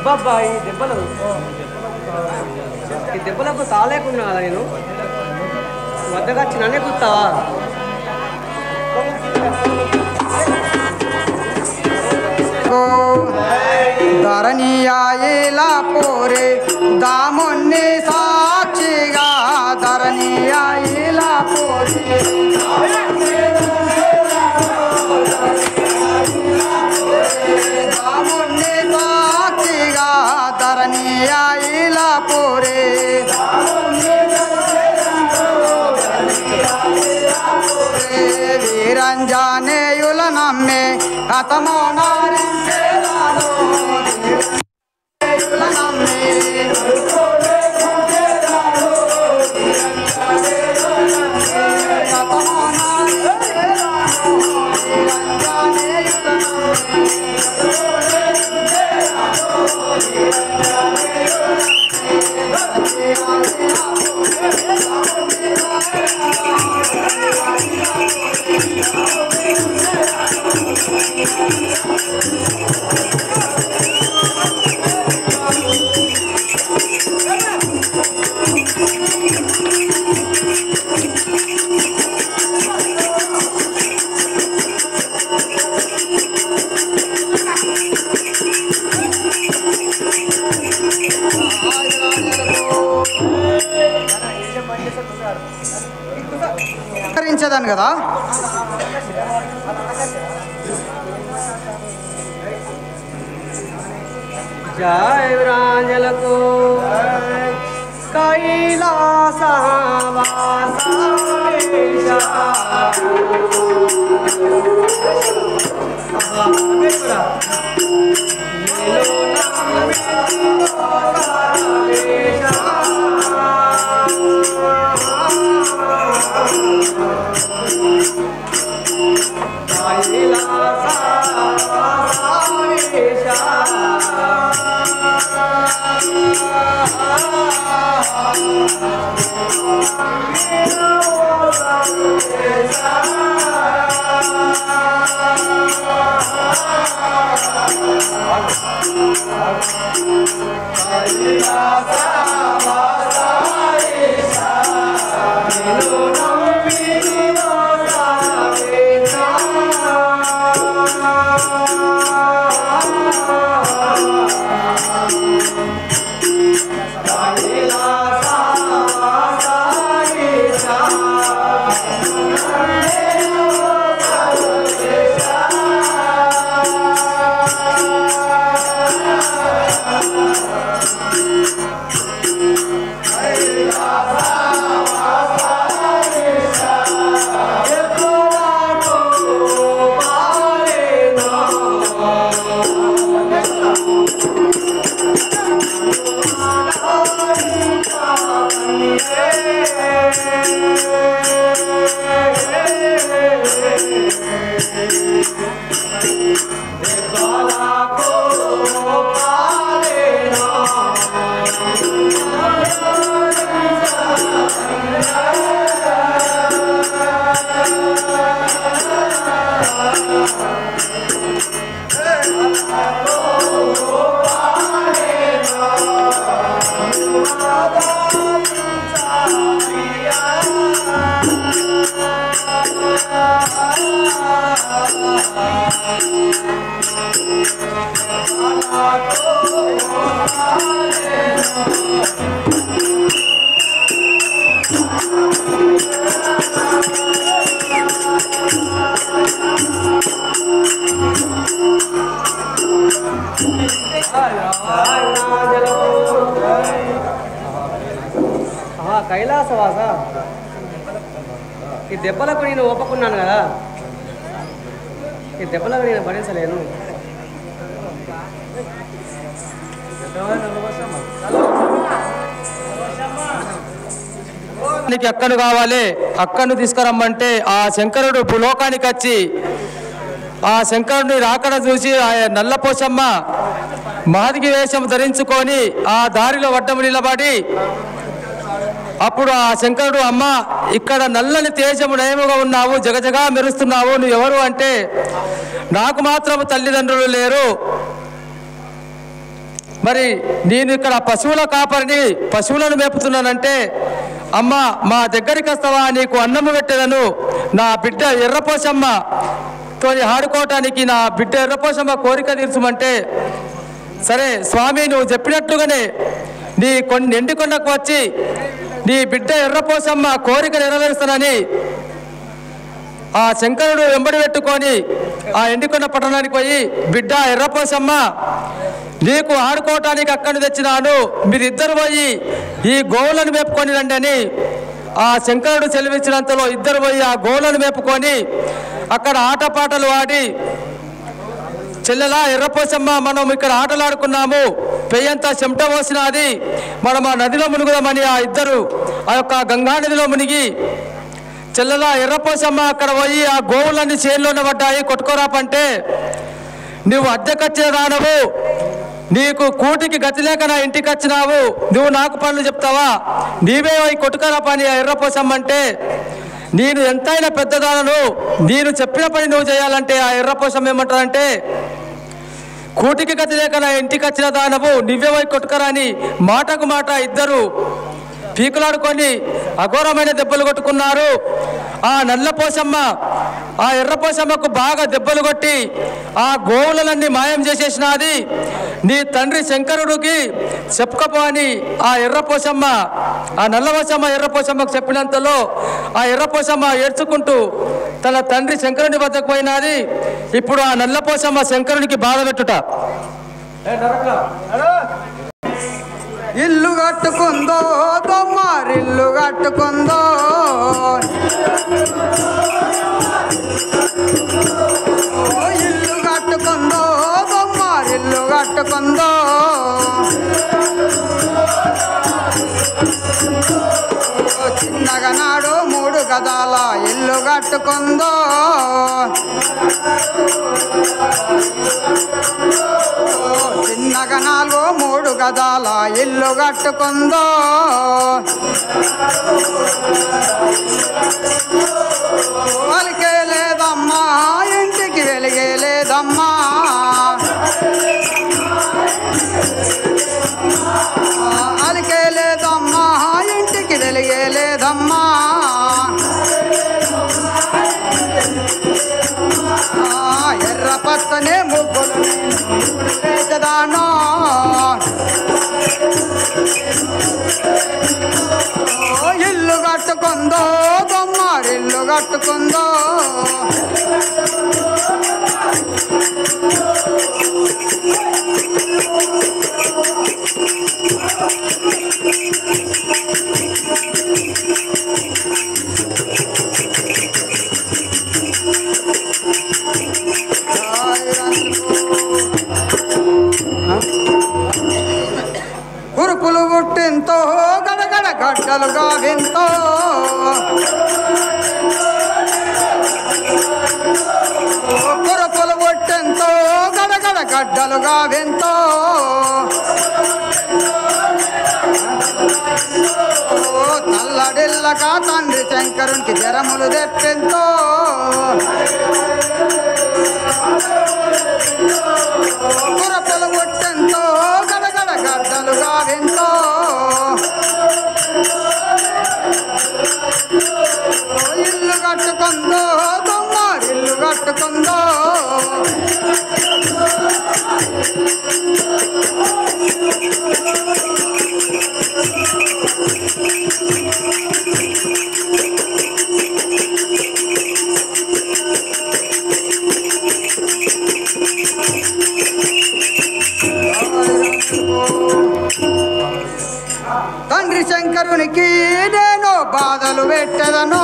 బాబాయ్ దెబ్బలకు తాలేకున్నా కదా నేను వద్దగా వచ్చి నన్నే కూర్తావా ధరణియాయిలా పోరే దాముని సాక్షిగా ధరణియాయిలా పోరే దాముని సాక్షిగా ధరణియాయిలా పోరే వీరంజనేయుల నమ్మే హతమోనారించేదాను కరించదాను కదా జయ రాంజలకు కైలాసవాస, ఈ దెబ్బలకు నేను ఒప్పుకున్నాను కదా, ఈ దెబ్బలకు నేను భరించలేను. అక్కను కావాలి, అక్కను తీసుకురమ్మంటే ఆ శంకరుడు భూలోకానికి వచ్చి ఆ శంకరుడిని రాకడ చూసి ఆ నల్లపోషమ్మ మాదిగి వేషం ధరించుకొని ఆ దారిలో వడ్డము నిలబడి అప్పుడు ఆ శంకరుడు, అమ్మ ఇక్కడ నల్లని తేజము నయముగా ఉన్నావు, జగజగా మెరుస్తున్నావు, నువ్వు ఎవరు అంటే నాకు మాత్రం తల్లిదండ్రులు లేరు, మరి నేను ఇక్కడ పశువుల కాపరిని, పశువులను మేపుతున్నానంటే అమ్మ మా దగ్గరికి వస్తావా, నీకు అన్నము పెట్టేదను, నా బిడ్డ ఎర్రపోషమ్మ తోని ఆడుకోవటానికి నా బిడ్డ ఎర్రపోషమ్మ కోరిక తీర్చమంటే సరే స్వామి నువ్వు చెప్పినట్లుగానే నీ ఎండికొండకు వచ్చి నీ బిడ్డ ఎర్రపోషమ్మ కోరిక నెరవేరుస్తానని ఆ శంకరుడు వెంబడి పెట్టుకొని ఆ ఎండికొండ పట్టణానికి పోయి, బిడ్డ ఎర్రపోషమ్మ నీకు ఆడుకోవటానికి అక్కడిని తెచ్చినాను, మీరిద్దరు పోయి ఈ గోవులను మేపుకొని రండి అని ఆ శంకరుడు సెలవిచ్చినంతలో ఇద్దరు పోయి ఆ గోవులను మేపుకొని అక్కడ ఆటపాటలు ఆడి, చెల్లెలా ఎర్రపోసమ్మ మనం ఇక్కడ ఆటలాడుకున్నాము, పెయ్యంతా చెమట పోసినది, మనం ఆ నదిలో మునుగుదామని ఆ ఇద్దరు ఆ యొక్క గంగా నదిలో మునిగి, చెల్లెలా ఎర్రపోసమ్మ అక్కడ పోయి ఆ గోవులన్నీ చేనులోనే పడ్డాయి, కొట్టుకోరాపంటే నువ్వు అద్దెకొచ్చిన దానవు, నీకు కూటికి గతి లేక నా ఇంటికి వచ్చినావు, నువ్వు నాకు పనులు చెప్తావా, నీవే కొట్టుకరా పని ఆ ఎర్రపోసమ్మ అంటే, నేను ఎంతైనా పెద్దదానను, నేను చెప్పిన పని నువ్వు చేయాలంటే ఆ ఎర్రపోసమ్మ ఏమంటారంటే, కూటికి గతి లేక నా ఇంటికి వచ్చిన దానవు నువ్వే కొట్టుకరా అని మాటకు మాట ఇద్దరు పీకులాడుకొని అఘోరమైన దెబ్బలు కొట్టుకున్నారు. ఆ నల్లపోసమ్మ ఆ ఎర్రపోసమ్మకు బాగా దెబ్బలు కొట్టి ఆ గోవులన్నీ మాయం చేసేసినది. నీ తండ్రి శంకరుడికి చెప్పుకపో అని ఆ ఎర్రపోసమ్మ ఆ నల్లపోసమ్మ ఎర్రపోసమ్మకు చెప్పినంతలో ఆ ఎర్రపోసమ్మ ఏడ్చుకుంటూ తన తండ్రి శంకరుని వద్దకు పోయినది. ఇప్పుడు ఆ నల్లపోసమ్మ శంకరునికి బాధ పెట్టుట, ఇల్లు కట్టుకుందో బొమ్మారిల్లు కట్టుకుందో, ఇల్లు కట్టుకుందో బొమ్మారిల్లు కట్టుకుందో, చిన్నగా నాడు 3 గదాల ఇల్లు కట్టుకుందో, చిన్నగా 3 గదాల ఇల్లు కట్టుకుందో, వెలిగే లేదమ్మా ఇంటికి వెలిగే లేదమ్మా, అలికే లేదమ్మా ఇంటికి వెలిగే లేదమ్మా, ఎర్ర పచ్చనే ముగ్గులు వేసదానో, ఇల్లు కట్టుకుందో బొమ్మారిల్లు కట్టుకుందో, కురుపులు పుట్టింతో గడగడ గడ్డలుగా వింతో, కురుపులు పుట్టింతో గడగడ గడ్డలుగా వింతో, తల్లడిల్లగా తండ్రి శంకరునికి జ్వరములు తెప్పింతో, కురపులు పుట్టింతో గడగడ గడ్డలుగా వింతో, ఇల్లు కట్టుకుందో బొమ్మారిల్లు కట్టుకుందో, తండ్రి శంకరునికి నేను బాధలు పెట్టదను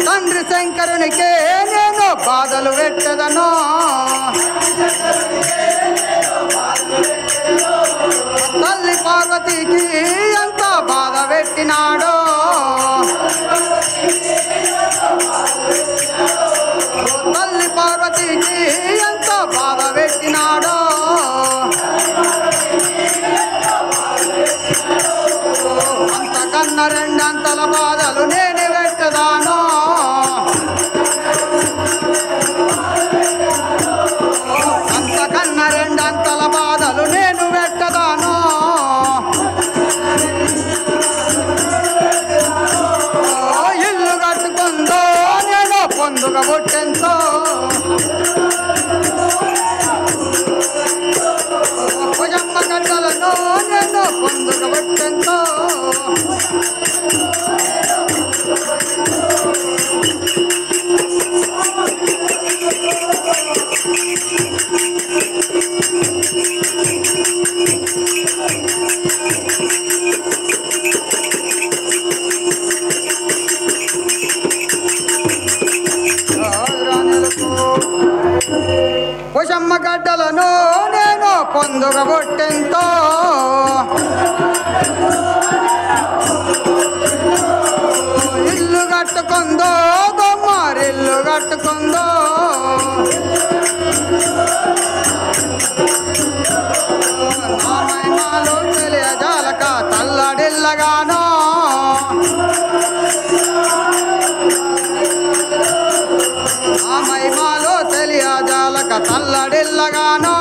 తండ్రి శంకరునికి నేను బాధలు పెట్టదను తల్లి పార్వతికి ఎంత బాధ పెట్టినాడో తల్లి పార్వతికి ఎంత బాధ పెట్టినాడో అంతకన్నా రెండంతల బాధలు నేను పెట్టదాను అంతకన్నా రెండంతల బాధలు నేను పెట్టదాను ఇల్లు కట్టుకుందో నేను పొందుగ పుట్టెంతో భుజమ్మ గడ్డలను నేను పొందుగ పుట్టెంతో భుజమ్మ గడ్డలను నేను పొందుగ పుట్టెంతో ఇల్లు కట్టుకుందో దొమ్మారిల్లు కట్టుకుందో నా మహిమాలు తెలియజాలక తల్లడిల్లగానో నా మహిమాలు తెలియజాలక తల్లడిల్లగానో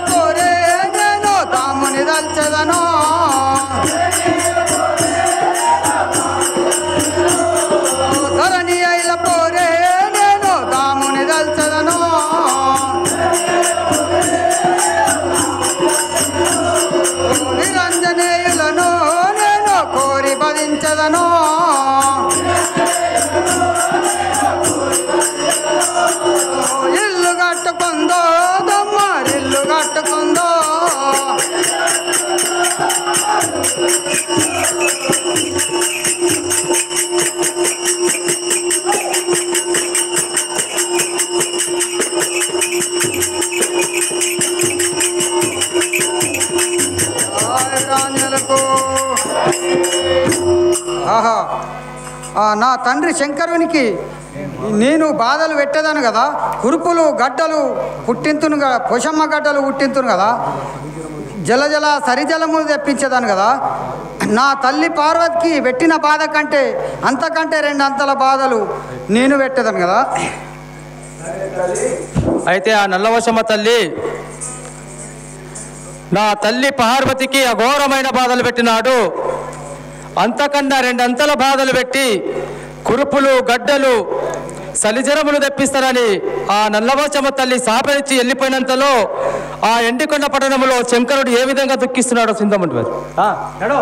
పోరే నేను తాముని దల్చెదను ధరణి అయిల పోరే నేను తాముని దల్చెదను నిరంజనేయులను నేను కోరి భజించదను ఇల్లు కట్టుకుందో దొమ్మారిల్లు కట్టుకుందో ఆహా నా తండ్రి శంకరునికి నేను బాధలు పెట్టేదాను కదా కురుపులు గడ్డలు పుట్టింతును కదా పొషమ్మ గడ్డలు పుట్టింతును కదా జల సరిజలము తెప్పించేదాను కదా నా తల్లి పార్వతికి పెట్టిన బాధ కంటే అంతకంటే రెండంతల బాధలు నేను పెట్టేదాను కదా అయితే ఆ నల్లవశమ్మ తల్లి నా తల్లి పార్వతికి అఘోరమైన బాధలు పెట్టినాడు అంతకన్నా రెండంతల బాధలు పెట్టి కురుపులు గడ్డలు సలిజరములు తెప్పిస్తారని ఆ నల్లవశమ్మ తల్లి శాపనిచ్చి వెళ్ళిపోయినంతలో ఆ ఎండికొండ పట్టణంలో శంకరుడు ఏ విధంగా దుఃఖిస్తున్నాడో సింధముడి వారు